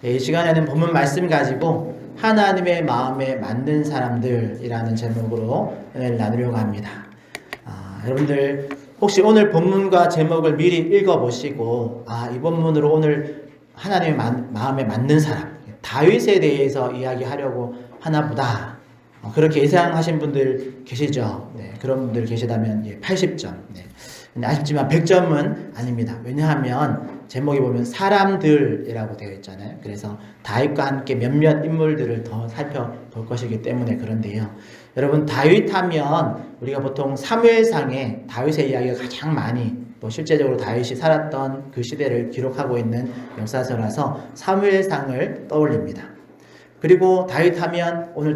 이 시간에는 본문 말씀 가지고 하나님의 마음에 맞는 사람들이라는 제목으로 은혜를 나누려고 합니다. 여러분들 혹시 오늘 본문과 제목을 미리 읽어보시고 이 본문으로 오늘 하나님의 마음에 맞는 사람, 다윗에 대해서 이야기하려고 하나보다 그렇게 예상하신 분들 계시죠? 네, 그런 분들 계시다면 80점. 네. 근데 아쉽지만 100점은 아닙니다. 왜냐하면 제목에 보면 사람들이라고 되어 있잖아요. 그래서 다윗과 함께 몇몇 인물들을 더 살펴볼 것이기 때문에 그런데요. 여러분, 다윗 하면 우리가 보통 사무엘상에 다윗의 이야기가 가장 많이 실제적으로 다윗이 살았던 그 시대를 기록하고 있는 역사서라서 사무엘상을 떠올립니다. 그리고 다윗 하면 오늘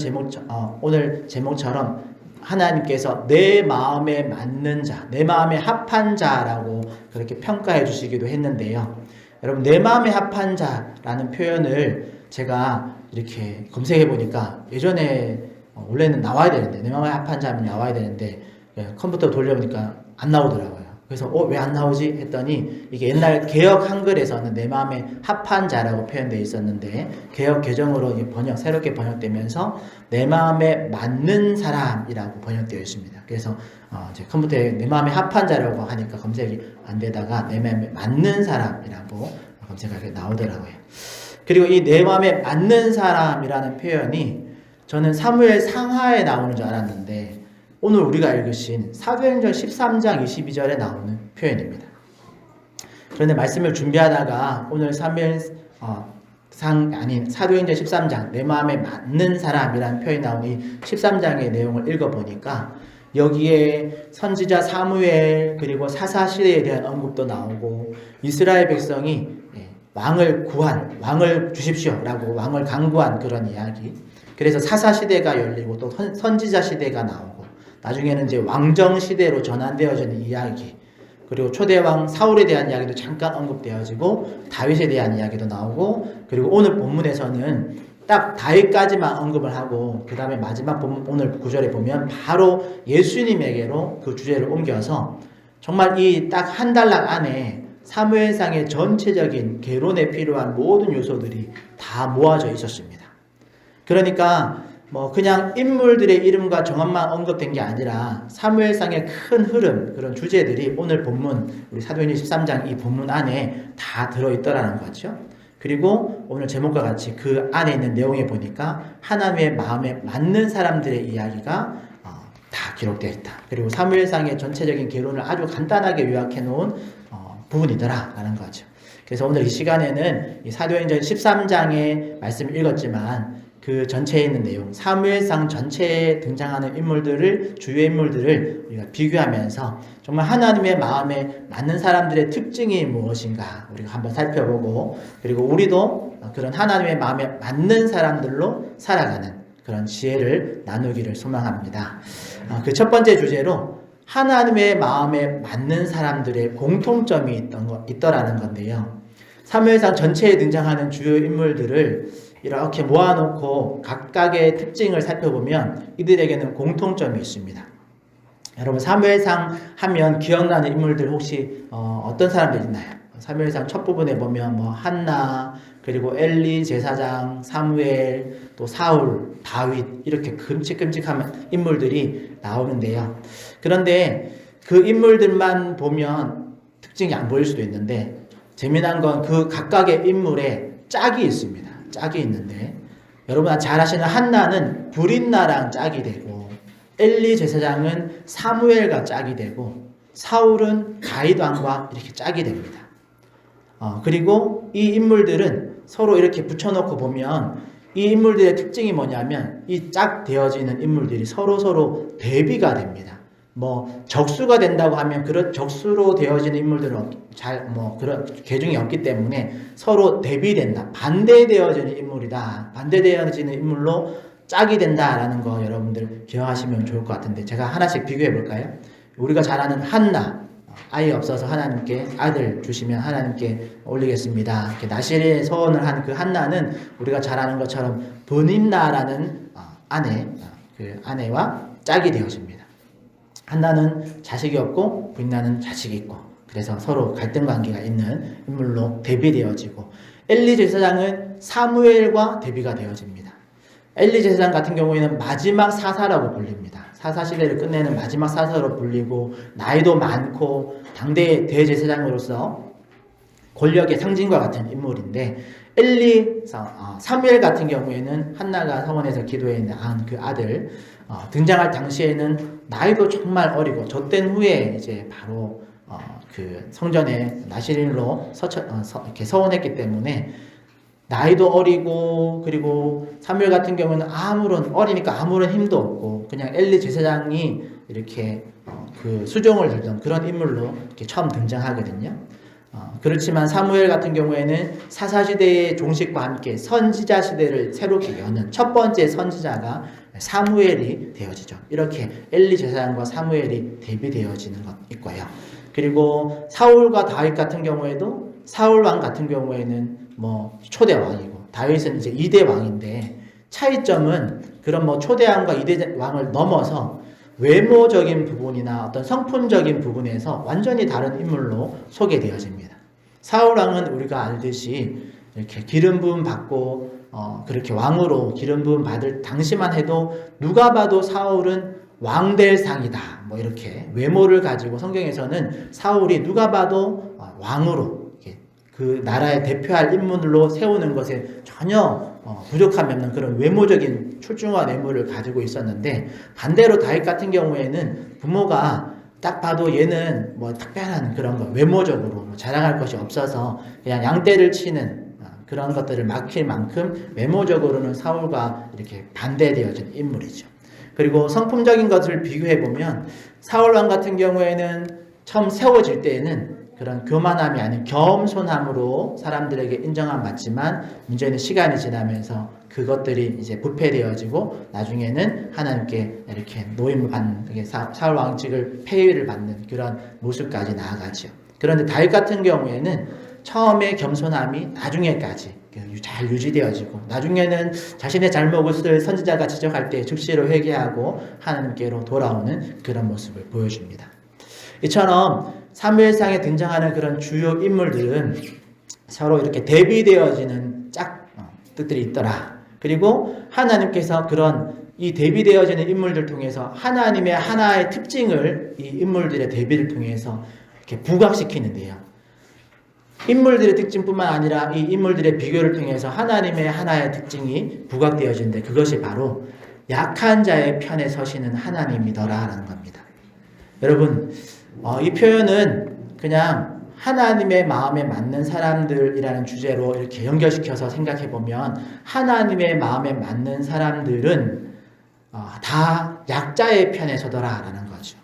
제목처럼 하나님께서 내 마음에 맞는 자, 내 마음에 합한 자라고 그렇게 평가해 주시기도 했는데요. 여러분, 내 마음에 합한 자라는 표현을 제가 이렇게 검색해 보니까 예전에 원래는 나와야 되는데, 내 마음에 합한 자면 나와야 되는데 컴퓨터 돌려보니까 안 나오더라고요. 그래서 왜 안 나오지? 했더니 이게 옛날 개역 한글에서는 내 마음에 합한 자라고 표현되어 있었는데 개역 개정으로 새롭게 번역되면서 내 마음에 맞는 사람이라고 번역되어 있습니다. 그래서 제 컴퓨터에 내 마음에 합한 자라고 하니까 검색이 안 되다가 내 마음에 맞는 사람이라고 검색하게 나오더라고요. 그리고 이 내 마음에 맞는 사람이라는 표현이 저는 사무엘 상하에 나오는 줄 알았는데 오늘 우리가 읽으신 사도행전 13장 22절에 나오는 표현입니다. 그런데 말씀을 준비하다가 오늘 사도행전 13장 내 마음에 맞는 사람이라는 표현이 나온 이 13장의 내용을 읽어보니까 여기에 선지자 사무엘 그리고 사사시대에 대한 언급도 나오고 이스라엘 백성이 왕을 주십시오 라고 왕을 강구한 그런 이야기, 그래서 사사시대가 열리고 또 선지자 시대가 나오고 나중에는 이제 왕정 시대로 전환되어지는 이야기, 그리고 초대왕 사울에 대한 이야기도 잠깐 언급되어지고 다윗에 대한 이야기도 나오고, 그리고 오늘 본문에서는 딱 다윗까지만 언급을 하고 그 다음에 마지막 오늘 구절에 보면 바로 예수님에게로 그 주제를 옮겨서 정말 이 딱 한 단락 안에 사무엘상의 전체적인 개론에 필요한 모든 요소들이 다 모아져 있었습니다. 그러니까 그냥 인물들의 이름과 정함만 언급된 게 아니라 사무엘상의 큰 흐름, 그런 주제들이 오늘 본문, 우리 사도행전 13장 이 본문 안에 다 들어있더라는 거죠. 그리고 오늘 제목과 같이 그 안에 있는 내용에 보니까 하나님의 마음에 맞는 사람들의 이야기가 다 기록되어 있다. 그리고 사무엘상의 전체적인 개론을 아주 간단하게 요약해 놓은 부분이더라라는 거죠. 그래서 오늘 이 시간에는 이 사도행전 13장의 말씀을 읽었지만 그 전체에 있는 내용, 사무엘상 전체에 등장하는 주요 인물들을 우리가 비교하면서 정말 하나님의 마음에 맞는 사람들의 특징이 무엇인가 우리가 한번 살펴보고, 그리고 우리도 그런 하나님의 마음에 맞는 사람들로 살아가는 그런 지혜를 나누기를 소망합니다. 그 첫 번째 주제로 하나님의 마음에 맞는 사람들의 공통점이 있더라는 건데요. 사무엘상 전체에 등장하는 주요 인물들을 이렇게 모아놓고 각각의 특징을 살펴보면 이들에게는 공통점이 있습니다. 여러분, 사무엘상 하면 기억나는 인물들 혹시 어떤 사람들 있나요? 사무엘상 첫 부분에 보면 한나, 그리고 엘리 제사장, 사무엘, 또 사울, 다윗, 이렇게 끔찍끔찍한 인물들이 나오는데요. 그런데 그 인물들만 보면 특징이 안 보일 수도 있는데 재미난 건 그 각각의 인물에 짝이 있습니다. 짝이 있는데 여러분 잘 아시는 한나는 브린나랑 짝이 되고, 엘리 제사장은 사무엘과 짝이 되고, 사울은 다윗 왕과 이렇게 짝이 됩니다. 그리고 이 인물들은 서로 이렇게 붙여놓고 보면 이 인물들의 특징이 뭐냐면 이 짝 되어지는 인물들이 서로 대비가 됩니다. 적수가 된다고 하면 그런 적수로 되어지는 인물들은 그런 계중이 없기 때문에 서로 대비된다. 반대되어지는 인물이다. 반대되어지는 인물로 짝이 된다라는 거 여러분들 기억하시면 좋을 것 같은데 제가 하나씩 비교해 볼까요? 우리가 잘 아는 한나, 아이 없어서 하나님께 아들 주시면 하나님께 올리겠습니다. 이렇게 나실의 소원을 한 그 한나는 우리가 잘 아는 것처럼 브닌나라는 그 아내와 짝이 되어집니다. 한나는 자식이 없고 브린나는 자식이 있고, 그래서 서로 갈등 관계가 있는 인물로 대비되어지고, 엘리 제사장은 사무엘과 대비가 되어집니다. 엘리 제사장 같은 경우에는 마지막 사사라고 불립니다. 사사 시대를 끝내는 마지막 사사로 불리고 나이도 많고 당대의 대제사장으로서 권력의 상징과 같은 인물인데 사무엘 같은 경우에는 한나가 서원에서 기도해 낳은 그 아들 등장할 당시에는 나이도 정말 어리고 젖된 후에 이제 바로 그 성전에 나시린으로 이렇게 서원했기 때문에 나이도 어리고 그리고 사무엘 같은 경우는 어리니까 아무런 힘도 없고 그냥 엘리 제사장이 이렇게 그 수종을 들던 그런 인물로 이렇게 처음 등장하거든요. 그렇지만 사무엘 같은 경우에는 사사시대의 종식과 함께 선지자 시대를 새롭게 여는 첫 번째 선지자가 사무엘이 되어지죠. 이렇게 엘리 제사장과 사무엘이 대비되어지는 것 있고요. 그리고 사울과 다윗 같은 경우에도 사울 왕 같은 경우에는 뭐 초대 왕이고 다윗은 이제 2대 왕인데 차이점은 그런 뭐 초대 왕과 2대 왕을 넘어서 외모적인 부분이나 어떤 성품적인 부분에서 완전히 다른 인물로 소개되어집니다. 사울 왕은 우리가 알듯이 이렇게 기름 부음 받고 그렇게 왕으로 기름 부음 받을 당시만 해도 누가 봐도 사울은 왕 될 상이다. 뭐 이렇게 외모를 가지고 성경에서는 사울이 누가 봐도 왕으로 그 나라의 대표할 인물로 세우는 것에 전혀 부족함이 없는 그런 외모적인 출중한 외모를 가지고 있었는데 반대로 다윗 같은 경우에는 부모가 딱 봐도 얘는 뭐 특별한 그런 거 외모적으로 뭐 자랑할 것이 없어서 그냥 양떼를 치는 그런 것들을 맡길 만큼 외모적으로는 사울과 이렇게 반대되어진 인물이죠. 그리고 성품적인 것을 비교해 보면 사울 왕 같은 경우에는 처음 세워질 때에는 그런 교만함이 아닌 겸손함으로 사람들에게 인정함 받지만 문제는 시간이 지나면서 그것들이 이제 부패되어지고 나중에는 하나님께 이렇게 노임을 받는 사울 왕직을 폐위를 받는 그런 모습까지 나아가죠. 그런데 다윗 같은 경우에는 처음에 겸손함이 나중에까지 잘 유지되어지고 나중에는 자신의 잘못을 선지자가 지적할 때 즉시로 회개하고 하나님께로 돌아오는 그런 모습을 보여줍니다. 이처럼 사무엘상에 등장하는 그런 주요 인물들은 서로 이렇게 대비되어지는 뜻들이 있더라. 그리고 하나님께서 그런 이 대비되어지는 인물들 통해서 하나님의 하나의 특징을 이 인물들의 대비를 통해서 이렇게 부각시키는데요. 인물들의 특징뿐만 아니라 이 인물들의 비교를 통해서 하나님의 하나의 특징이 부각되어지는데 그것이 바로 약한 자의 편에 서시는 하나님이더라라는 겁니다. 여러분, 이 표현은 그냥 하나님의 마음에 맞는 사람들이라는 주제로 이렇게 연결시켜서 생각해 보면 하나님의 마음에 맞는 사람들은 다 약자의 편에 서더라라는 거죠.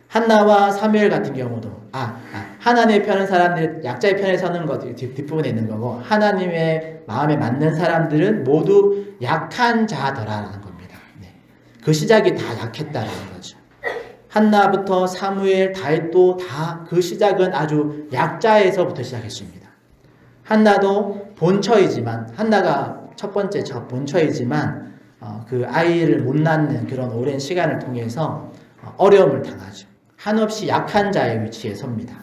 한나와 사무엘 같은 경우도 하나님의 편은 사람들이 약자의 편에 서는 것 뒷부분에 있는 거고 하나님의 마음에 맞는 사람들은 모두 약한 자더라라는 겁니다. 그 시작이 다 약했다라는 거죠. 한나부터 사무엘, 다윗도 다 그 시작은 아주 약자에서부터 시작했습니다. 한나도 본처이지만 한나가 첫 번째 본처이지만 그 아이를 못 낳는 그런 오랜 시간을 통해서 어려움을 당하죠. 한없이 약한 자의 위치에 섭니다.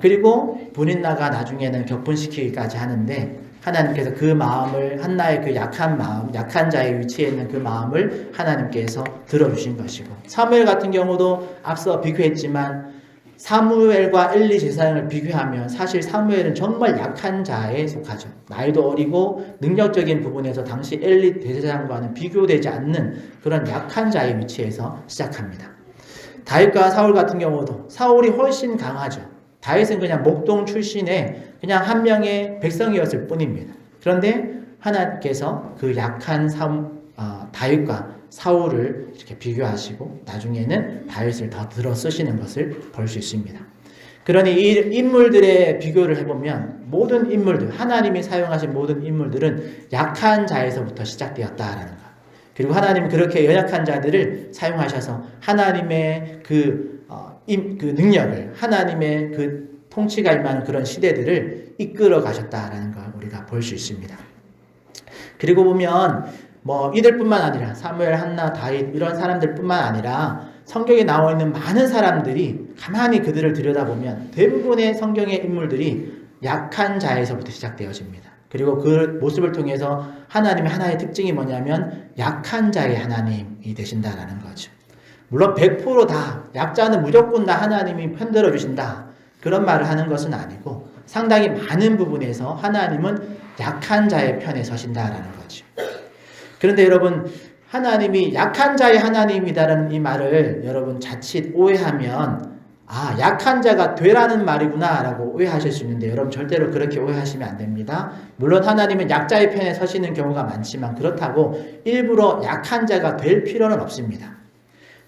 그리고 분인나가 나중에는 격분시키기까지 하는데 하나님께서 그 마음을 한나의 그 약한 마음, 약한 자의 위치에 있는 그 마음을 하나님께서 들어주신 것이고 사무엘 같은 경우도 앞서 비교했지만 사무엘과 엘리 제사장을 비교하면 사실 사무엘은 정말 약한 자에 속하죠. 나이도 어리고 능력적인 부분에서 당시 엘리 대제사장과는 비교되지 않는 그런 약한 자의 위치에서 시작합니다. 다윗과 사울 같은 경우도 사울이 훨씬 강하죠. 다윗은 그냥 목동 출신의 그냥 한 명의 백성이었을 뿐입니다. 그런데 하나님께서 그 약한 다윗과 사울을 이렇게 비교하시고 나중에는 다윗을 더 들어 쓰시는 것을 볼 수 있습니다. 그러니 이 인물들의 비교를 해보면 모든 인물들, 하나님이 사용하신 모든 인물들은 약한 자에서부터 시작되었다라는 것. 그리고 하나님은 그렇게 연약한 자들을 사용하셔서 하나님의 그 능력을, 하나님의 그 통치가 임하는 그런 시대들을 이끌어 가셨다라는 걸 우리가 볼 수 있습니다. 그리고 보면 이들뿐만 아니라 사무엘, 한나, 다윗 이런 사람들뿐만 아니라 성경에 나와 있는 많은 사람들이 가만히 그들을 들여다보면 대부분의 성경의 인물들이 약한 자에서부터 시작되어집니다. 그리고 그 모습을 통해서 하나님의 하나의 특징이 뭐냐면 약한 자의 하나님이 되신다라는 거죠. 물론 100%다 약자는 무조건 다 하나님이 편들어 주신다 그런 말을 하는 것은 아니고 상당히 많은 부분에서 하나님은 약한 자의 편에 서신다라는 거죠. 그런데 여러분 하나님이 약한 자의 하나님이다라는 이 말을 여러분 자칫 오해하면 약한 자가 되라는 말이구나 라고 오해하실 수 있는데 여러분 절대로 그렇게 오해하시면 안 됩니다. 물론 하나님은 약자의 편에 서시는 경우가 많지만 그렇다고 일부러 약한 자가 될 필요는 없습니다.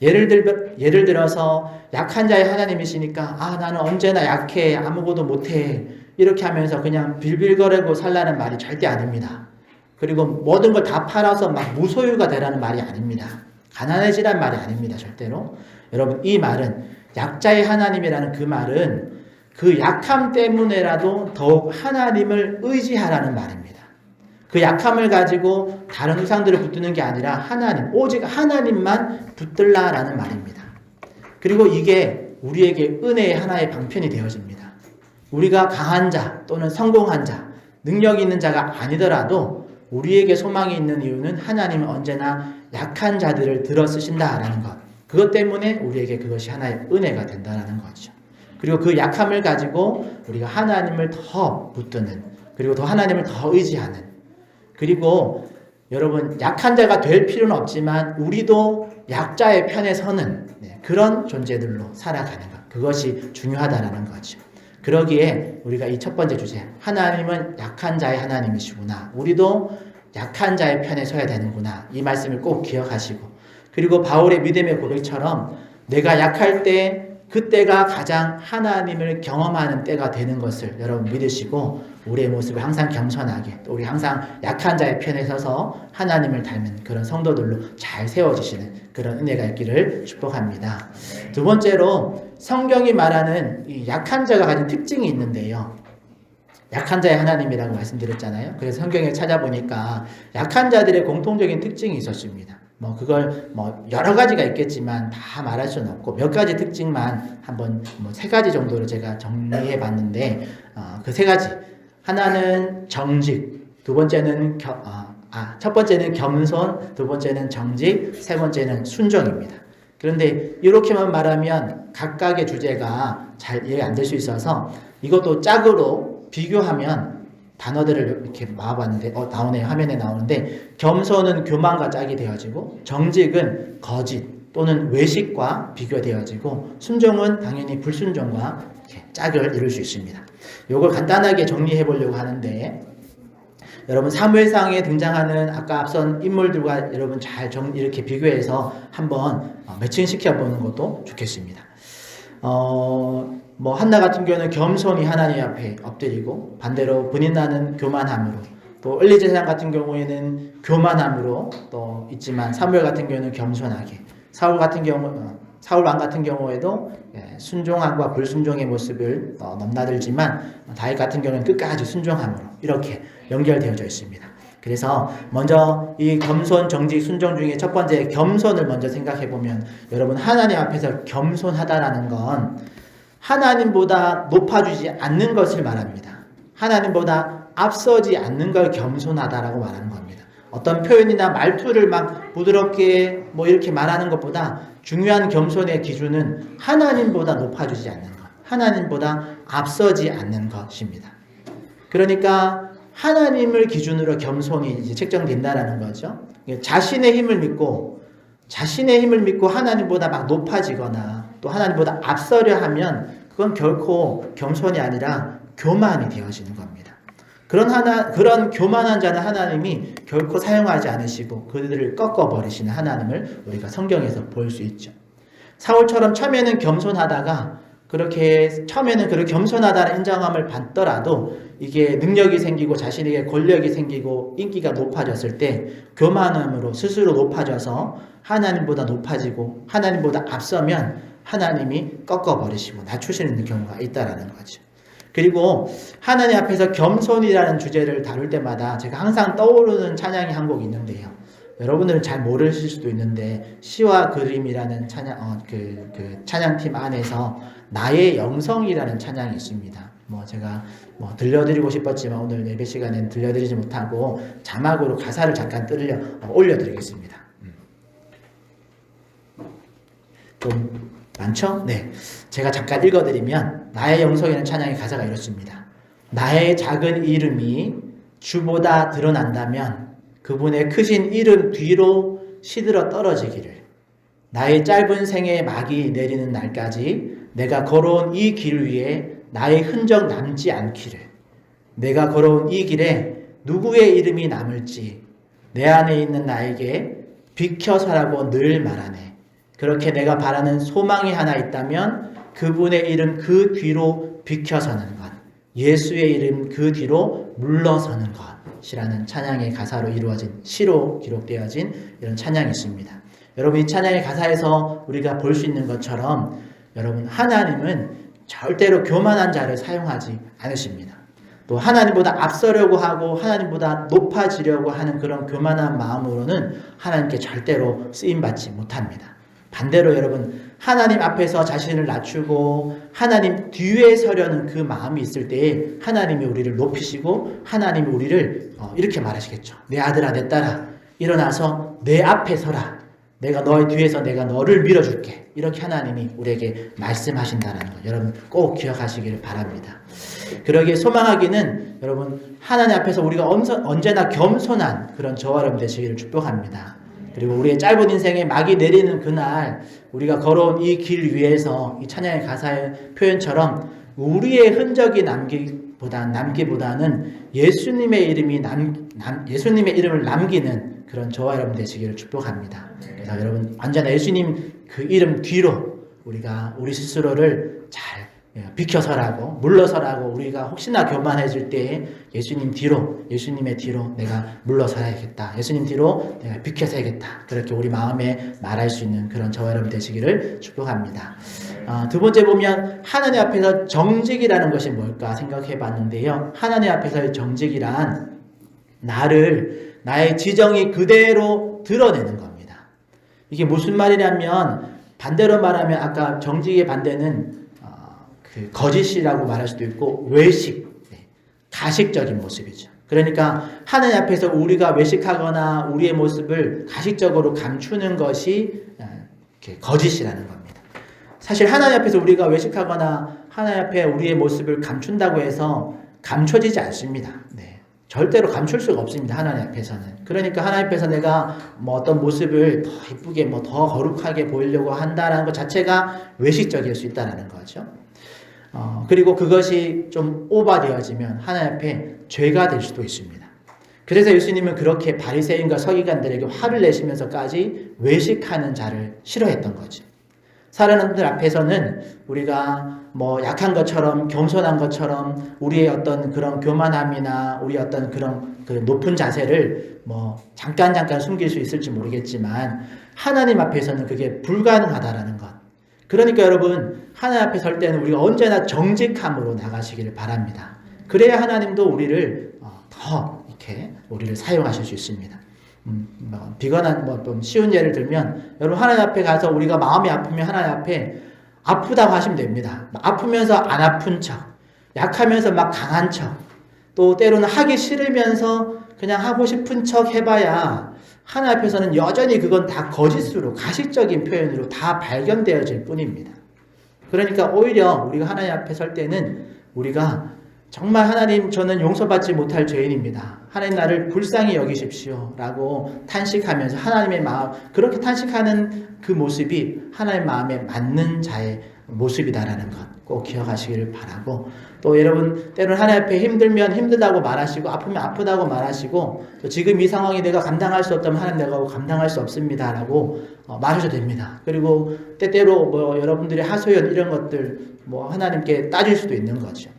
예를 들어서 약한 자의 하나님이시니까 나는 언제나 약해 아무것도 못해 이렇게 하면서 그냥 빌빌거리고 살라는 말이 절대 아닙니다. 그리고 모든 걸 다 팔아서 막 무소유가 되라는 말이 아닙니다. 가난해지란 말이 아닙니다. 절대로. 여러분 이 말은 약자의 하나님이라는 그 말은 그 약함 때문에라도 더욱 하나님을 의지하라는 말입니다. 그 약함을 가지고 다른 우상들을 붙드는 게 아니라 하나님, 오직 하나님만 붙들라라는 말입니다. 그리고 이게 우리에게 은혜의 하나의 방편이 되어집니다. 우리가 강한 자 또는 성공한 자, 능력 있는 자가 아니더라도 우리에게 소망이 있는 이유는 하나님은 언제나 약한 자들을 들어 쓰신다라는 것. 그것 때문에 우리에게 그것이 하나의 은혜가 된다는 거죠. 그리고 그 약함을 가지고 우리가 하나님을 더 붙드는 그리고 더 하나님을 더 의지하는 그리고 여러분 약한 자가 될 필요는 없지만 우리도 약자의 편에 서는 그런 존재들로 살아가는 것. 그것이 중요하다는 거죠. 그러기에 우리가 이 첫 번째 주제 하나님은 약한 자의 하나님이시구나. 우리도 약한 자의 편에 서야 되는구나. 이 말씀을 꼭 기억하시고 그리고 바울의 믿음의 고백처럼 내가 약할 때 그때가 가장 하나님을 경험하는 때가 되는 것을 여러분 믿으시고 우리의 모습을 항상 겸손하게 또 우리 항상 약한 자의 편에 서서 하나님을 닮은 그런 성도들로 잘 세워지시는 그런 은혜가 있기를 축복합니다. 두 번째로 성경이 말하는 이 약한 자가 가진 특징이 있는데요. 약한 자의 하나님이라고 말씀드렸잖아요. 그래서 성경에 찾아보니까 약한 자들의 공통적인 특징이 있었습니다. 그걸 여러 가지가 있겠지만 다 말할 수는 없고 몇 가지 특징만 한번 3가지 정도로 제가 정리해 봤는데 그 3가지 하나는 정직, 첫 번째는 겸손, 두 번째는 정직, 세 번째는 순종입니다. 그런데 이렇게만 말하면 각각의 주제가 잘 이해 안 될 수 있어서 이것도 짝으로 비교하면 단어들을 이렇게 모아봤는데 나오네요. 화면에 나오는데 겸손은 교만과 짝이 되어지고 정직은 거짓 또는 외식과 비교되어지고 순종은 당연히 불순종과 이렇게 짝을 이룰 수 있습니다. 이걸 간단하게 정리해 보려고 하는데 여러분 사무엘상에 등장하는 아까 앞선 인물들과 여러분 잘 이렇게 비교해서 한번 매칭시켜 보는 것도 좋겠습니다. 한나 같은 경우는 겸손히 하나님 앞에 엎드리고 반대로 브닌나는 교만함으로 또 엘리제상 같은 경우에는 교만함으로 또 있지만 사무엘 같은 경우는 겸손하게 사울 왕 같은 경우에도 순종함과 불순종의 모습을 넘나들지만 다윗 같은 경우는 끝까지 순종함으로 이렇게 연결되어져 있습니다. 그래서 먼저 이 겸손, 정직, 순종 중에 첫 번째 겸손을 먼저 생각해 보면 여러분 하나님 앞에서 겸손하다라는 건 하나님보다 높아주지 않는 것을 말합니다. 하나님보다 앞서지 않는 걸 겸손하다라고 말하는 겁니다. 어떤 표현이나 말투를 막 부드럽게 이렇게 말하는 것보다 중요한 겸손의 기준은 하나님보다 높아주지 않는 것, 하나님보다 앞서지 않는 것입니다. 그러니까 하나님을 기준으로 겸손이 이제 책정된다라는 거죠. 자신의 힘을 믿고 하나님보다 막 높아지거나 또 하나님보다 앞서려 하면 그건 결코 겸손이 아니라 교만이 되어지는 겁니다. 그런 교만한 자는 하나님이 결코 사용하지 않으시고 그들을 꺾어버리시는 하나님을 우리가 성경에서 볼 수 있죠. 사울처럼 처음에는 겸손하다가 처음에는 그렇게 겸손하다는 인정함을 받더라도 이게 능력이 생기고 자신에게 권력이 생기고 인기가 높아졌을 때 교만함으로 스스로 높아져서 하나님보다 높아지고 하나님보다 앞서면 하나님이 꺾어버리시고 낮추시는 경우가 있다라는 거죠. 그리고 하나님 앞에서 겸손이라는 주제를 다룰 때마다 제가 항상 떠오르는 찬양이 한 곡 있는데요. 여러분들은 잘 모르실 수도 있는데 시와 그림이라는 찬양팀 안에서 나의 영성이라는 찬양이 있습니다. 제가 들려드리고 싶었지만 오늘 예배 시간에는 들려드리지 못하고 자막으로 가사를 잠깐 올려드리겠습니다. 좀 많죠? 네. 제가 잠깐 읽어드리면 나의 영성에는 찬양의 가사가 이렇습니다. 나의 작은 이름이 주보다 드러난다면 그분의 크신 이름 뒤로 시들어 떨어지기를. 나의 짧은 생에 막이 내리는 날까지 내가 걸어온 이 길 위에 나의 흔적 남지 않기를. 내가 걸어온 이 길에 누구의 이름이 남을지 내 안에 있는 나에게 비켜서라고 늘 말하네. 그렇게 내가 바라는 소망이 하나 있다면 그분의 이름 그 뒤로 비켜서는 것, 예수의 이름 그 뒤로 물러서는 것이라는 찬양의 가사로 이루어진 시로 기록되어진 이런 찬양이 있습니다. 여러분, 이 찬양의 가사에서 우리가 볼 수 있는 것처럼 여러분, 하나님은 절대로 교만한 자를 사용하지 않으십니다. 또 하나님보다 앞서려고 하고 하나님보다 높아지려고 하는 그런 교만한 마음으로는 하나님께 절대로 쓰임받지 못합니다. 반대로 여러분, 하나님 앞에서 자신을 낮추고 하나님 뒤에 서려는 그 마음이 있을 때에 하나님이 우리를 높이시고 하나님이 우리를 이렇게 말하시겠죠. 내 아들아, 내 딸아, 일어나서 내 앞에 서라. 내가 너의 뒤에서 내가 너를 밀어줄게. 이렇게 하나님이 우리에게 말씀하신다는 것, 여러분 꼭 기억하시기를 바랍니다. 그러기에 소망하기는 여러분, 하나님 앞에서 우리가 언제나 겸손한 그런 저와 여러분 되시기를 축복합니다. 그리고 우리의 짧은 인생에 막이 내리는 그날 우리가 걸어온 이 길 위에서 이 찬양의 가사의 표현처럼 우리의 흔적이 남기보다는 예수님의 이름을 남기는 그런 저와 여러분 되시기를 축복합니다. 그래서 여러분, 언제나 예수님 그 이름 뒤로 우리 스스로를 잘 비켜서라고, 물러서라고, 우리가 혹시나 교만해질 때 예수님의 뒤로 내가 물러서야겠다. 예수님 뒤로 내가 비켜서야겠다. 그렇게 우리 마음에 말할 수 있는 그런 저와 여러분 되시기를 축복합니다. 두 번째 보면 하나님 앞에서 정직이라는 것이 뭘까 생각해 봤는데요. 하나님 앞에서의 정직이란 나의 지정이 그대로 드러내는 겁니다. 이게 무슨 말이냐면, 반대로 말하면 아까 정직의 반대는 거짓이라고 말할 수도 있고 외식, 가식적인 모습이죠. 그러니까 하나님 앞에서 우리가 외식하거나 우리의 모습을 가식적으로 감추는 것이 거짓이라는 겁니다. 사실 하나님 앞에서 우리가 외식하거나 하나님 앞에 우리의 모습을 감춘다고 해서 감춰지지 않습니다. 절대로 감출 수가 없습니다. 하나님 앞에서는. 그러니까 하나님 앞에서 내가 어떤 모습을 더 이쁘게 더 거룩하게 보이려고 한다는 것 자체가 외식적일 수 있다는 거죠. 그리고 그것이 좀 오버되어지면 하나님 앞에 죄가 될 수도 있습니다. 그래서 예수님은 그렇게 바리새인과 서기관들에게 화를 내시면서까지 외식하는 자를 싫어했던 거죠. 사람들 앞에서는 우리가 약한 것처럼, 겸손한 것처럼 우리의 어떤 그런 교만함이나 우리 어떤 그런 높은 자세를 잠깐 숨길 수 있을지 모르겠지만 하나님 앞에서는 그게 불가능하다라는 것. 그러니까 여러분, 하나님 앞에 설 때는 우리가 언제나 정직함으로 나가시기를 바랍니다. 그래야 하나님도 우리를 더 이렇게 우리를 사용하실 수 있습니다. 비관한 좀 쉬운 예를 들면, 여러분 하나님 앞에 가서 우리가 마음이 아프면 하나님 앞에 아프다고 하시면 됩니다. 아프면서 안 아픈 척, 약하면서 막 강한 척, 또 때로는 하기 싫으면서 그냥 하고 싶은 척 해봐야 하나님 앞에서는 여전히 그건 다 거짓으로, 가식적인 표현으로 다 발견되어질 뿐입니다. 그러니까 오히려 우리가 하나님 앞에 설 때는 우리가 정말 하나님, 저는 용서받지 못할 죄인입니다. 하나님 나를 불쌍히 여기십시오 라고 탄식하면서 하나님의 마음, 그렇게 탄식하는 그 모습이 하나님 마음에 맞는 자의 모습이다라는 것 꼭 기억하시기를 바라고, 또 여러분 때로는 하나님 앞에 힘들면 힘들다고 말하시고 아프면 아프다고 말하시고, 또 지금 이 상황이 내가 감당할 수 없다면 하나님 내가 감당할 수 없습니다 라고 말하셔도 됩니다. 그리고 때때로 여러분들의 하소연 이런 것들 하나님께 따질 수도 있는 거죠.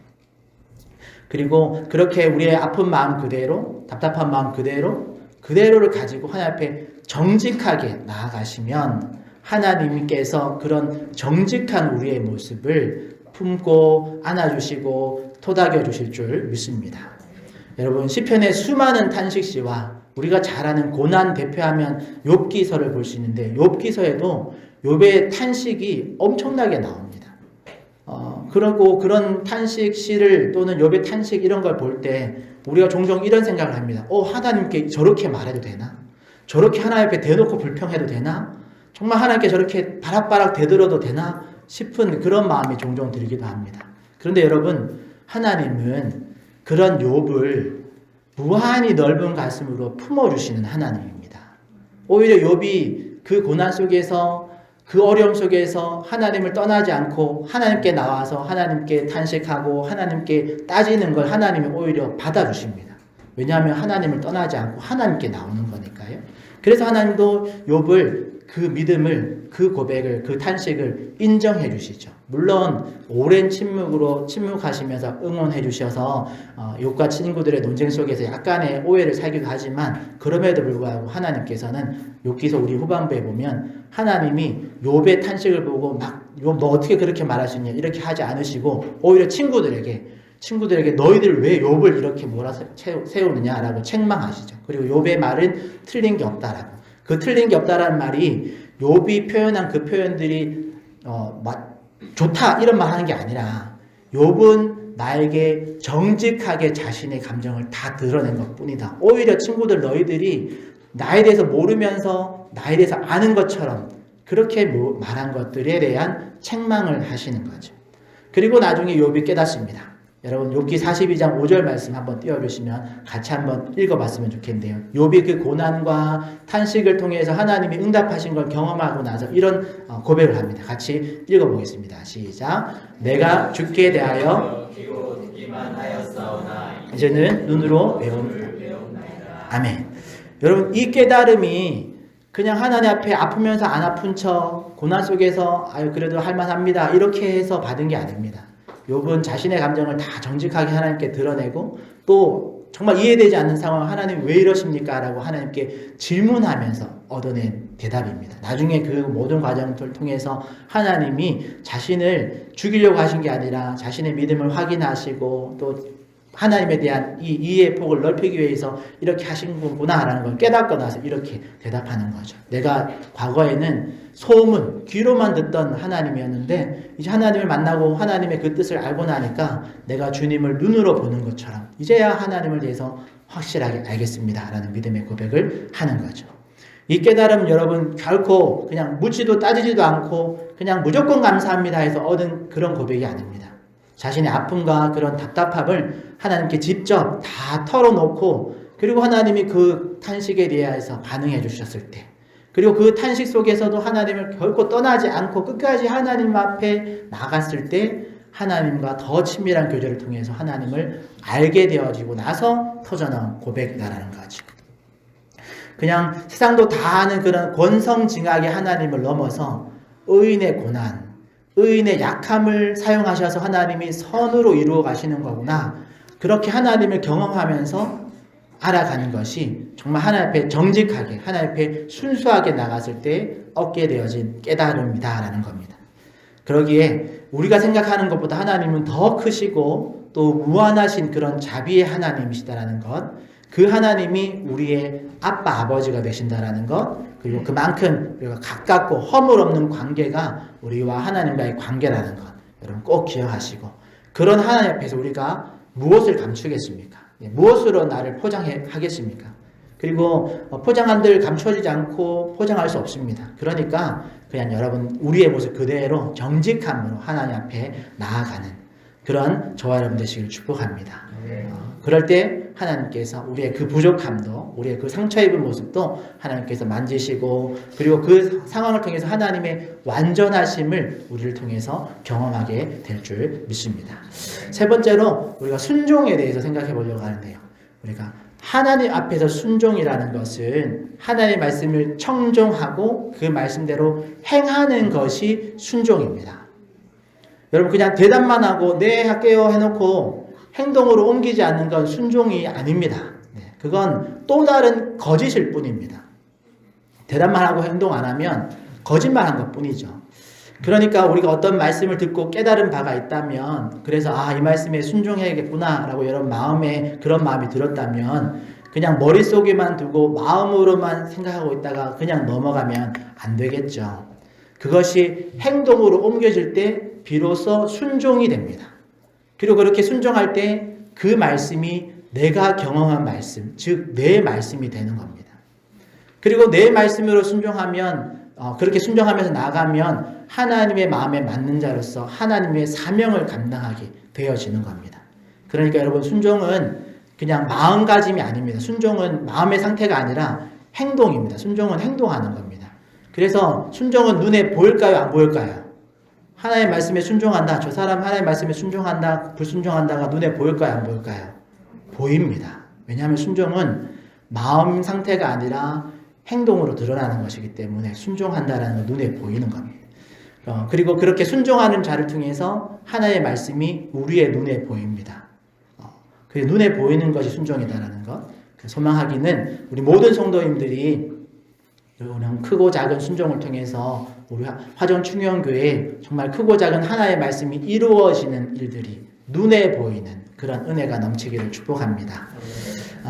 그리고 그렇게 우리의 아픈 마음 그대로, 답답한 마음 그대로를 가지고 하나님 앞에 정직하게 나아가시면 하나님께서 그런 정직한 우리의 모습을 품고 안아주시고 토닥여 주실 줄 믿습니다. 여러분, 시편의 수많은 탄식시와 우리가 잘 아는 고난 대표하면 욥기서를 볼 수 있는데, 욥기서에도 욥의 탄식이 엄청나게 나옵니다. 그러고 그런 탄식 시를 또는 욥의 탄식 이런 걸 볼 때 우리가 종종 이런 생각을 합니다. 하나님께 저렇게 말해도 되나? 저렇게 하나님 앞에 대놓고 불평해도 되나? 정말 하나님께 저렇게 바락바락 대들어도 되나? 싶은 그런 마음이 종종 들기도 합니다. 그런데 여러분, 하나님은 그런 욥을 무한히 넓은 가슴으로 품어주시는 하나님입니다. 오히려 욥이 그 고난 속에서 그 어려움 속에서 하나님을 떠나지 않고 하나님께 나와서 하나님께 탄식하고 하나님께 따지는 걸 하나님이 오히려 받아주십니다. 왜냐하면 하나님을 떠나지 않고 하나님께 나오는 거니까요. 그래서 하나님도 욥을 그 믿음을, 그 고백을, 그 탄식을 인정해 주시죠. 물론 오랜 침묵하시면서 응원해 주셔서 욥과 친구들의 논쟁 속에서 약간의 오해를 사기도 하지만 그럼에도 불구하고 하나님께서는 욥기서 우리 후반부에 보면 하나님이 욥의 탄식을 보고 막 욥 너 어떻게 그렇게 말할 수 있냐 이렇게 하지 않으시고 오히려 친구들에게 너희들 왜 욥을 이렇게 몰아세우느냐라고 책망하시죠. 그리고 욥의 말은 틀린 게 없다라고. 그 틀린 게 없다라는 말이 욥이 표현한 그 표현들이 좋다 이런 말 하는 게 아니라 욥은 나에게 정직하게 자신의 감정을 다 드러낸 것뿐이다. 오히려 친구들 너희들이 나에 대해서 모르면서 나에 대해서 아는 것처럼 그렇게 말한 것들에 대한 책망을 하시는 거죠. 그리고 나중에 욥이 깨닫습니다. 여러분 욥기 42장 5절 말씀 한번 띄워주시면 같이 한번 읽어봤으면 좋겠는데요. 욥이 그 고난과 탄식을 통해서 하나님이 응답하신 걸 경험하고 나서 이런 고백을 합니다. 같이 읽어보겠습니다. 시작. 내가 주께 대하여 이제는 눈으로 배웠나이다. 아멘. 여러분 이 깨달음이 그냥 하나님 앞에 아프면서 안 아픈 척 고난 속에서 그래도 할만합니다 이렇게 해서 받은 게 아닙니다. 욥은 자신의 감정을 다 정직하게 하나님께 드러내고 또 정말 이해되지 않는 상황 하나님 왜 이러십니까? 라고 하나님께 질문하면서 얻어낸 대답입니다. 나중에 그 모든 과정을 통해서 하나님이 자신을 죽이려고 하신 게 아니라 자신의 믿음을 확인하시고 또 하나님에 대한 이 이해의 폭을 넓히기 위해서 이렇게 하신 거구나라는 걸 깨닫고 나서 이렇게 대답하는 거죠. 내가 과거에는 소문, 귀로만 듣던 하나님이었는데 이제 하나님을 만나고 하나님의 그 뜻을 알고 나니까 내가 주님을 눈으로 보는 것처럼 이제야 하나님을 대해서 확실하게 알겠습니다 라는 믿음의 고백을 하는 거죠. 이 깨달음 여러분 결코 그냥 묻지도 따지지도 않고 그냥 무조건 감사합니다 해서 얻은 그런 고백이 아닙니다. 자신의 아픔과 그런 답답함을 하나님께 직접 다 털어놓고 그리고 하나님이 그 탄식에 대해서 반응해 주셨을 때 그리고 그 탄식 속에서도 하나님을 결코 떠나지 않고 끝까지 하나님 앞에 나갔을 때 하나님과 더 친밀한 교제를 통해서 하나님을 알게 되어지고 나서 터져나온 고백이다라는 거죠. 그냥 세상도 다 아는 그런 권성징악의 하나님을 넘어서 의인의 고난, 의인의 약함을 사용하셔서 하나님이 선으로 이루어 가시는 거구나. 그렇게 하나님을 경험하면서 알아가는 것이 정말 하나님 앞에 정직하게 하나님 앞에 순수하게 나갔을 때 얻게 되어진 깨달음이다라는 겁니다. 그러기에 우리가 생각하는 것보다 하나님은 더 크시고 또 무한하신 그런 자비의 하나님이시다라는 것, 그 하나님이 우리의 아빠 아버지가 되신다라는 것, 그리고 그만큼 우리가 가깝고 허물 없는 관계가 우리와 하나님과의 관계라는 것 여러분 꼭 기억하시고 그런 하나님 앞에서 우리가 무엇을 감추겠습니까? 무엇으로 나를 포장하겠습니까? 그리고 포장한들 감춰지지 않고 포장할 수 없습니다. 그러니까 그냥 여러분 우리의 모습 그대로 정직함으로 하나님 앞에 나아가는 그런 저와 여러분 되시길 축복합니다. 그럴 때 하나님께서 우리의 그 부족함도 우리의 그 상처 입은 모습도 하나님께서 만지시고 그리고 그 상황을 통해서 하나님의 완전하심을 우리를 통해서 경험하게 될 줄 믿습니다. 세 번째로 우리가 순종에 대해서 생각해 보려고 하는데요. 우리가 하나님 앞에서 순종이라는 것은 하나님의 말씀을 청종하고 그 말씀대로 행하는 것이 순종입니다. 여러분 그냥 대답만 하고 네 할게요 해놓고 행동으로 옮기지 않는 건 순종이 아닙니다. 그건 또 다른 거짓일 뿐입니다. 대답만 하고 행동 안 하면 거짓말한 것 뿐이죠. 그러니까 우리가 어떤 말씀을 듣고 깨달은 바가 있다면 그래서 이 말씀에 순종해야겠구나 라고 여러분 마음에 그런 마음이 들었다면 그냥 머릿속에만 두고 마음으로만 생각하고 있다가 그냥 넘어가면 안 되겠죠. 그것이 행동으로 옮겨질 때 비로소 순종이 됩니다. 그리고 그렇게 순종할 때 그 말씀이 내가 경험한 말씀, 즉 내 말씀이 되는 겁니다. 그리고 내 말씀으로 순종하면 그렇게 순종하면서 나가면 하나님의 마음에 맞는 자로서 하나님의 사명을 감당하게 되어지는 겁니다. 그러니까 여러분, 순종은 그냥 마음가짐이 아닙니다. 순종은 마음의 상태가 아니라 행동입니다. 순종은 행동하는 겁니다. 그래서 순종은 눈에 보일까요? 안 보일까요? 하나님의 말씀에 순종한다. 저 사람 하나님의 말씀에 순종한다. 불순종한다가 눈에 보일까요? 안 보일까요? 보입니다. 왜냐하면 순종은 마음 상태가 아니라 행동으로 드러나는 것이기 때문에 순종한다라는 건 눈에 보이는 겁니다. 그리고 그렇게 순종하는 자를 통해서 하나님의 말씀이 우리의 눈에 보입니다. 그 눈에 보이는 것이 순종이다라는 것. 소망하기는 우리 모든 성도님들이 이런 크고 작은 순종을 통해서 우리 화정충영교회에 정말 크고 작은 하나의 말씀이 이루어지는 일들이 눈에 보이는 그런 은혜가 넘치기를 축복합니다.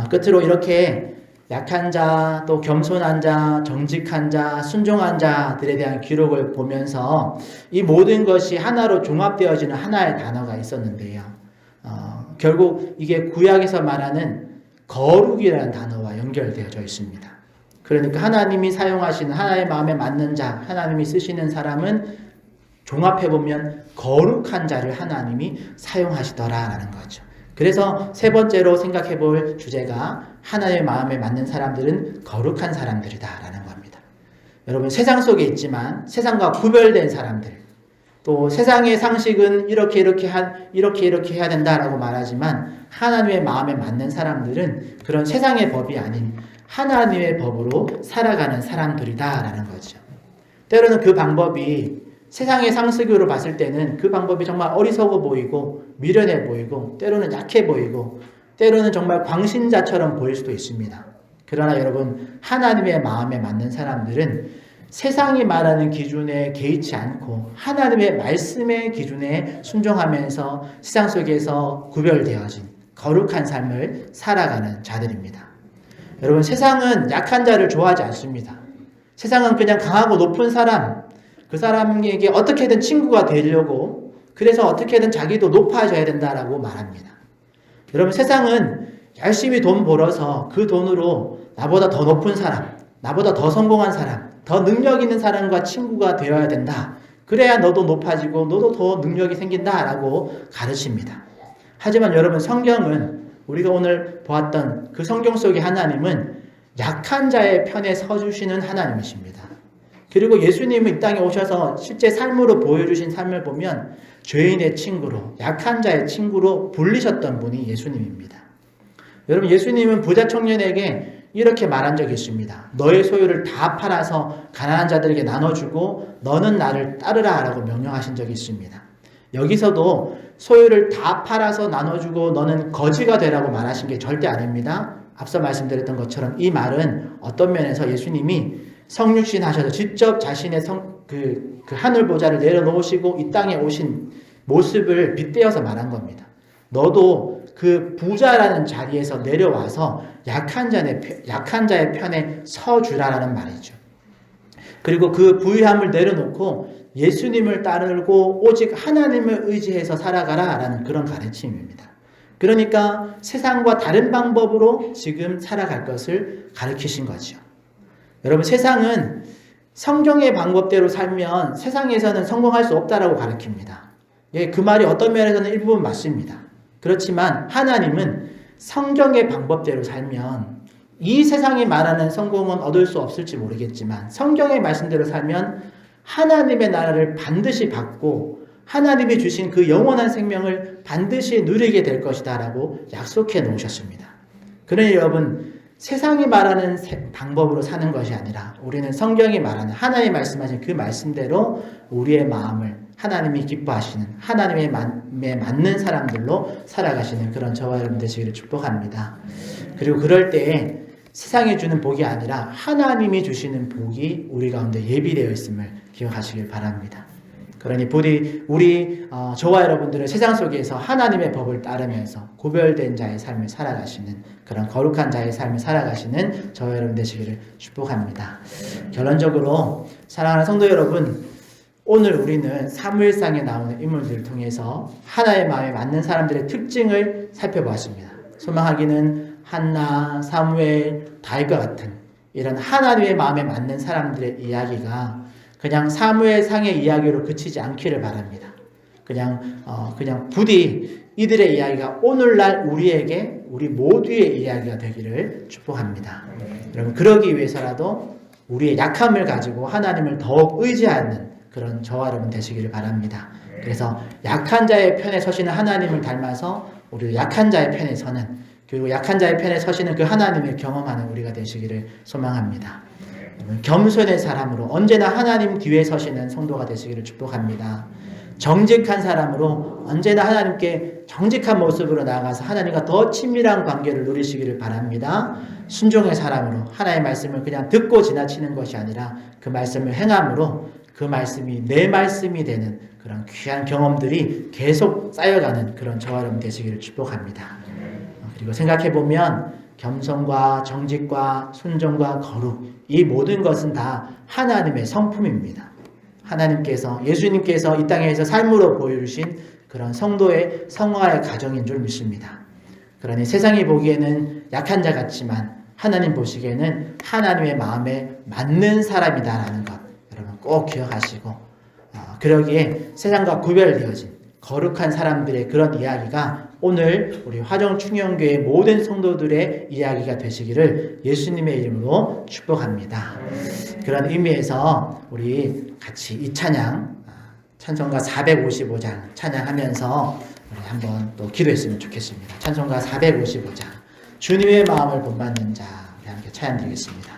끝으로 이렇게 약한 자, 또 겸손한 자, 정직한 자, 순종한 자들에 대한 기록을 보면서 이 모든 것이 하나로 종합되어지는 하나의 단어가 있었는데요. 결국 이게 구약에서 말하는 거룩이라는 단어와 연결되어져 있습니다. 그러니까 하나님이 사용하시는 하나의 마음에 맞는 자, 하나님이 쓰시는 사람은 종합해보면 거룩한 자를 하나님이 사용하시더라라는 거죠. 그래서 세 번째로 생각해볼 주제가 하나님의 마음에 맞는 사람들은 거룩한 사람들이다라는 겁니다. 여러분, 세상 속에 있지만 세상과 구별된 사람들, 또 세상의 상식은 이렇게 해야 된다라고 말하지만 하나님의 마음에 맞는 사람들은 그런 세상의 법이 아닌 하나님의 법으로 살아가는 사람들이다라는 거죠. 때로는 그 방법이 세상의 상식으로 봤을 때는 그 방법이 정말 어리석어 보이고 미련해 보이고 때로는 약해 보이고 때로는 정말 광신자처럼 보일 수도 있습니다. 그러나 여러분, 하나님의 마음에 맞는 사람들은 세상이 말하는 기준에 개의치 않고 하나님의 말씀의 기준에 순종하면서 세상 속에서 구별되어진 거룩한 삶을 살아가는 자들입니다. 여러분, 세상은 약한 자를 좋아하지 않습니다. 세상은 그냥 강하고 높은 사람, 그 사람에게 어떻게든 친구가 되려고, 그래서 어떻게든 자기도 높아져야 된다라고 말합니다. 여러분, 세상은 열심히 돈 벌어서 그 돈으로 나보다 더 높은 사람, 나보다 더 성공한 사람, 더 능력 있는 사람과 친구가 되어야 된다. 그래야 너도 높아지고 너도 더 능력이 생긴다라고 가르칩니다. 하지만 여러분, 성경은 우리가 오늘 보았던 그 성경 속의 하나님은 약한 자의 편에 서주시는 하나님이십니다. 그리고 예수님은 이 땅에 오셔서 실제 삶으로 보여주신 삶을 보면 죄인의 친구로, 약한 자의 친구로 불리셨던 분이 예수님입니다. 여러분, 예수님은 부자 청년에게 이렇게 말한 적이 있습니다. 너의 소유를 다 팔아서 가난한 자들에게 나눠주고 너는 나를 따르라 라고 명령하신 적이 있습니다. 여기서도 소유를 다 팔아서 나눠주고 너는 거지가 되라고 말하신 게 절대 아닙니다. 앞서 말씀드렸던 것처럼 이 말은 어떤 면에서 예수님이 성육신 하셔서 직접 자신의 그 하늘 보좌를 내려놓으시고 이 땅에 오신 모습을 빗대어서 말한 겁니다. 너도 그 부자라는 자리에서 내려와서 약한 자의 편에 서주라라는 말이죠. 그리고 그 부유함을 내려놓고 예수님을 따르고 오직 하나님을 의지해서 살아가라라는 그런 가르침입니다. 그러니까 세상과 다른 방법으로 지금 살아갈 것을 가르치신 거죠. 여러분, 세상은 성경의 방법대로 살면 세상에서는 성공할 수 없다라고 가르칩니다. 예, 그 말이 어떤 면에서는 일부분 맞습니다. 그렇지만 하나님은 성경의 방법대로 살면 이 세상이 말하는 성공은 얻을 수 없을지 모르겠지만 성경의 말씀대로 살면 하나님의 나라를 반드시 받고 하나님이 주신 그 영원한 생명을 반드시 누리게 될 것이다 라고 약속해 놓으셨습니다. 그러니 여러분, 세상이 말하는 방법으로 사는 것이 아니라 우리는 성경이 말하는 하나님이 말씀하신 그 말씀대로 우리의 마음을 하나님이 기뻐하시는 하나님의 마음에 맞는 사람들로 살아가시는 그런 저와 여러분 되시기를 축복합니다. 그리고 그럴 때에 세상이 주는 복이 아니라 하나님이 주시는 복이 우리 가운데 예비되어 있음을 기억하시길 바랍니다. 그러니 부디 저와 여러분들은 세상 속에서 하나님의 법을 따르면서 구별된 자의 삶을 살아가시는 그런 거룩한 자의 삶을 살아가시는 저와 여러분 되시기를 축복합니다. 결론적으로 사랑하는 성도 여러분, 오늘 우리는 사무엘상에 나오는 인물들을 통해서 하나의 마음에 맞는 사람들의 특징을 살펴보았습니다. 소망하기는 한나, 사무엘, 다윗과 같은 이런 하나님의 마음에 맞는 사람들의 이야기가 그냥 사무엘상의 이야기로 그치지 않기를 바랍니다. 그냥 부디 이들의 이야기가 오늘날 우리 모두의 이야기가 되기를 축복합니다. 여러분, 그러기 위해서라도 우리의 약함을 가지고 하나님을 더욱 의지하는 그런 저와 여러분 되시기를 바랍니다. 그래서 약한 자의 편에 서시는 하나님을 닮아서 우리 약한 자의 편에 서는, 그리고 약한 자의 편에 서시는 그 하나님을 경험하는 우리가 되시기를 소망합니다. 겸손의 사람으로 언제나 하나님 뒤에 서시는 성도가 되시기를 축복합니다. 정직한 사람으로 언제나 하나님께 정직한 모습으로 나아가서 하나님과 더 친밀한 관계를 누리시기를 바랍니다. 순종의 사람으로 하나님의 말씀을 그냥 듣고 지나치는 것이 아니라 그 말씀을 행함으로 그 말씀이 내 말씀이 되는 그런 귀한 경험들이 계속 쌓여가는 그런 저와 여러분 되시기를 축복합니다. 그리고 생각해보면 겸손과 정직과 순종과 거룩, 이 모든 것은 다 하나님의 성품입니다. 하나님께서, 예수님께서 이 땅에서 삶으로 보여주신 그런 성도의 성화의 가정인 줄 믿습니다. 그러니 세상이 보기에는 약한 자 같지만 하나님 보시기에는 하나님의 마음에 맞는 사람이다라는 것 여러분 꼭 기억하시고, 그러기에 세상과 구별되어진 거룩한 사람들의 그런 이야기가 오늘 우리 화정충영교회 모든 성도들의 이야기가 되시기를 예수님의 이름으로 축복합니다. 그런 의미에서 우리 같이 이 찬송가 455장 찬양하면서 우리 한번 또 기도했으면 좋겠습니다. 찬송가 455장 주님의 마음을 본받는 자, 우리 함께 찬양 드리겠습니다.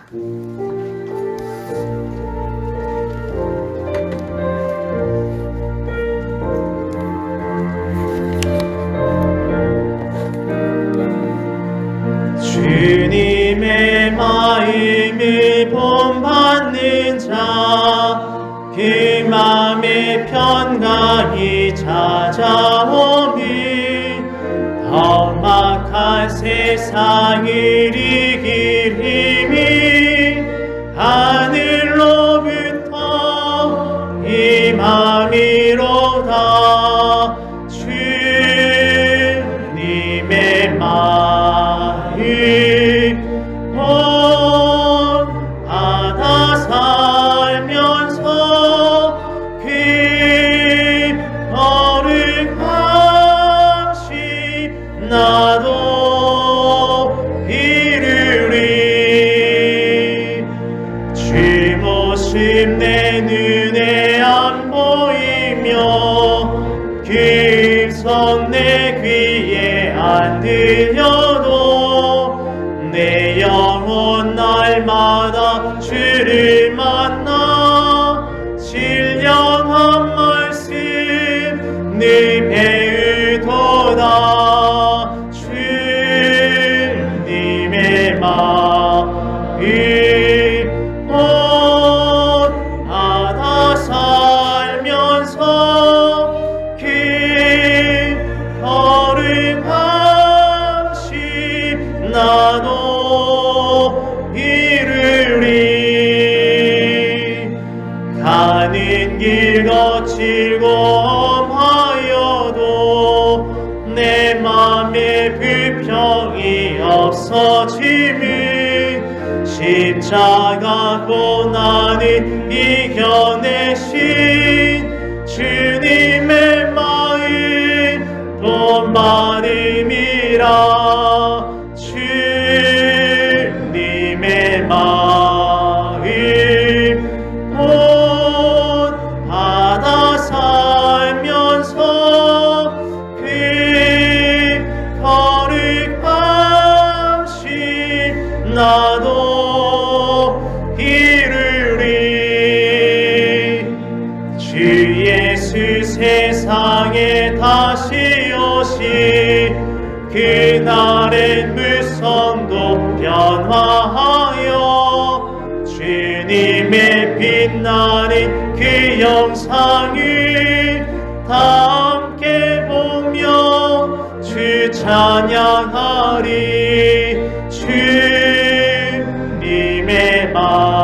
주님의 마음을 본받는 자, 그 마음의 평강이 찾아오니 험악한 세상을 이길 힘이 하늘로부터 임함이로다. 주님의 마음 본받아 살면서 그 거룩하신 나도 이루리. 주 모습 내 눈에 안 보이며 그 음성 내 귀에 안 들려도 내 영혼 날마다 주를 만나 신령한 말씀 늘 배우도다. 주님의 마음 본받아 살면서 그 거룩하신 나도 이루리. 가는 길 거칠고 험하여도 내 맘에 불평이 없어짐은 십자가 고난을 이겨내신 주님의 마음 본받음이라. 주님의 마음 본받아 살면서 그 거룩하신 나도 이루리. 주 예수 세상에 다시 오시 그날의 무성도 변화하여 주님의 빛나는 그 영상을 다 함께 보며 주 찬양하리. 주님의 마음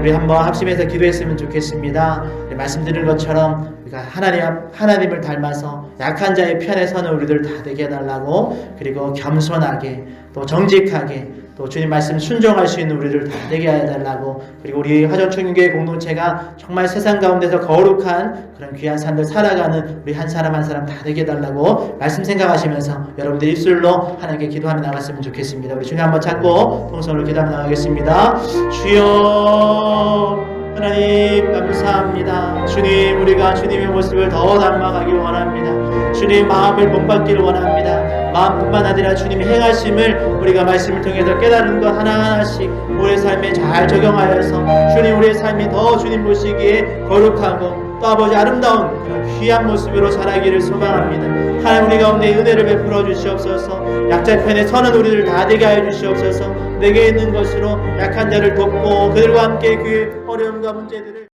우리 한번 합심해서 기도했으면 좋겠습니다. 말씀드린 것처럼 우리가 하나님을 닮아서 약한 자의 편에 서는 우리들 다 되게 해달라고, 그리고 겸손하게 또 정직하게 또 주님 말씀 순종할 수 있는 우리를 다 되게 해달라고, 그리고 우리 화정청년교회 공동체가 정말 세상 가운데서 거룩한 그런 귀한 삶을 살아가는 우리 한 사람 한 사람 다 되게 해달라고 말씀 생각하시면서 여러분들 입술로 하나님께 기도하며 나갔으면 좋겠습니다. 우리 주님 한번 찾고 통성으로 기도하며 나가겠습니다. 주여 하나님 감사합니다. 주님, 우리가 주님의 모습을 더 닮아가길 원합니다. 주님 마음을 본받기를 원합니다. 마음뿐만 아니라 주님의 행하심을 우리가 말씀을 통해서 깨달은 것 하나하나씩 우리의 삶에 잘 적용하여서 주님, 우리의 삶이 더 주님 보시기에 거룩하고 또 아버지 아름다운 그런 귀한 모습으로 자라기를 소망합니다. 하나님, 우리 가운데 은혜를 베풀어 주시옵소서. 약자 편에 서는 우리들 다 되게 하여 주시옵소서. 내게 있는 것으로 약한 자를 돕고 그들과 함께 그 어려움과 문제들을